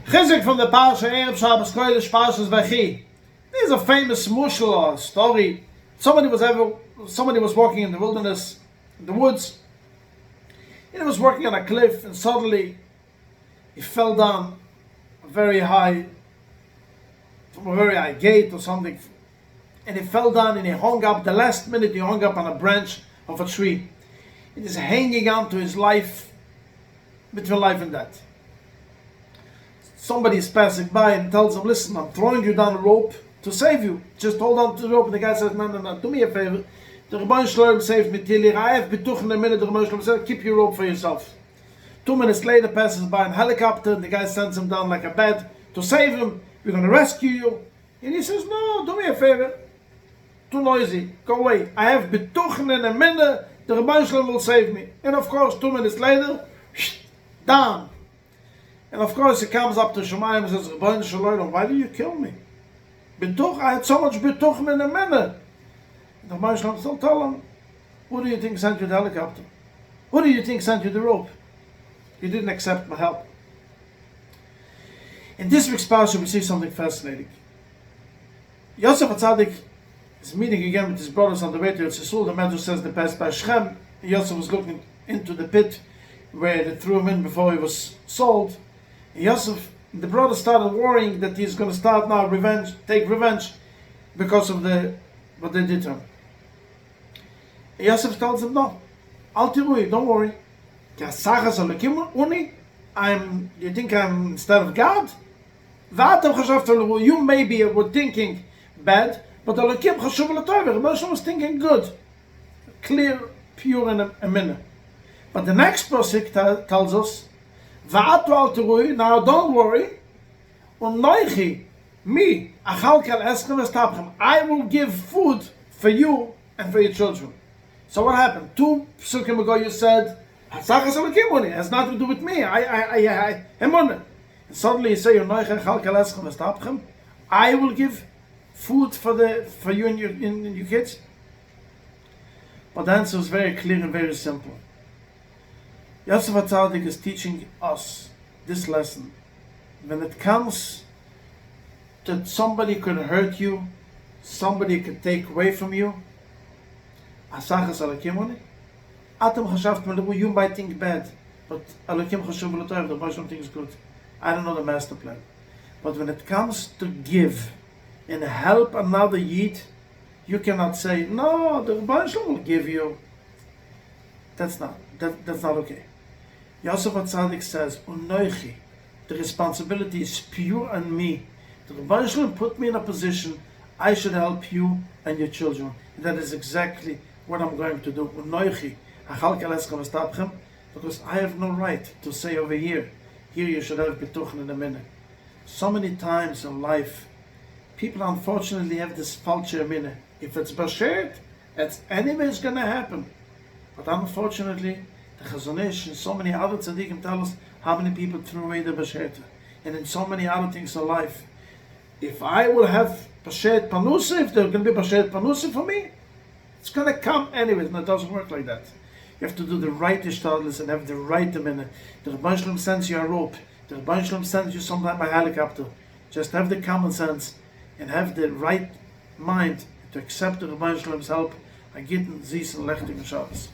Chizuk from the Parsha, Erev Shabbos Kodesh, Parsha's Viחי. There's a famous mushal or story. Somebody was walking in the wilderness, in the woods, and he was working on a cliff, and suddenly he fell down from a very high gate or something, and he fell down and he hung up. The last minute he hung up on a branch of a tree. It is hanging on to his life, between life and death. Somebody is passing by and tells him, listen, I'm throwing you down a rope to save you. Just hold on to the rope. And the guy says, no, do me a favor. The Rebbeinu Shalom saved me till here. I have bituch in a minute. The Rebbeinu Shalom said, keep your rope for yourself. 2 minutes later, passes by in a helicopter, and the guy sends him down like a bat to save him. We're going to rescue you. And he says, no, do me a favor. Too noisy. Go away. I have bituch in a minute. The Rebbeinu Shalom will save me. And of course, 2 minutes later, down. And of course he comes up to Shemayim and says, Rebbeinu Shalom, why do you kill me? Bituch, I had so much bituch in a minute. And the Rebbeinu Shalom still tell him, who do you think sent you the helicopter? Who do you think sent you the rope? You didn't accept my help. In this week's Parsha we see something fascinating. Yosef HaTzadik is meeting again with his brothers on the way to Yisrael. The Medrash says they passed by Shechem. Yosef was looking into the pit where they threw him in before he was sold. Yosef, the brothers started worrying that he's going to start now take revenge because of what they did to him. Yosef tells them, no, Al tirui, don't worry. You think I'm instead of God? You maybe were thinking bad, but Elokim was thinking good, clear, pure, and a minute. But the next pasuk tells us, now don't worry, I will give food for you and for your children. So what happened? 2 psukim ago you said, it has nothing to do with me. Emunah. And suddenly you say, I will give food for you and your kids. But the answer is very clear and very simple. Yosef HaTzadik is teaching us this lesson. When it comes that somebody could hurt you, somebody could take away from you, you might think bad, but the Pasha thinks good. I don't know the master plan. But when it comes to give and help another Yid, you cannot say, no, the Pasha will give you. That's not okay. Yosef HaTzadik says, Unoichi, the responsibility is pure on me. The Rebbeinu put me in a position I should help you and your children. And that is exactly what I'm going to do. Unoichi, because I have no right to say over here you should have bituchen in a minute. So many times in life, people unfortunately have this falsche minute. If it's bashert, it's anyways going to happen. But unfortunately, the Chazon Ish and so many other tzaddikim tell us how many people threw away the bashert. And in so many other things in life. If I will have bashert panusa, if there's going to be bashert panusa for me, it's going to come anyways. And it doesn't work like that. You have to do the right ishtadlis and have the right minute. The Rebbeinu Shalom sends you a rope. The Rebbeinu Shalom sends you sometime a helicopter. Just have the common sense and have the right mind to accept the Rebbeinu Shalom's help and get in Zis and Lechtig and Shabbos.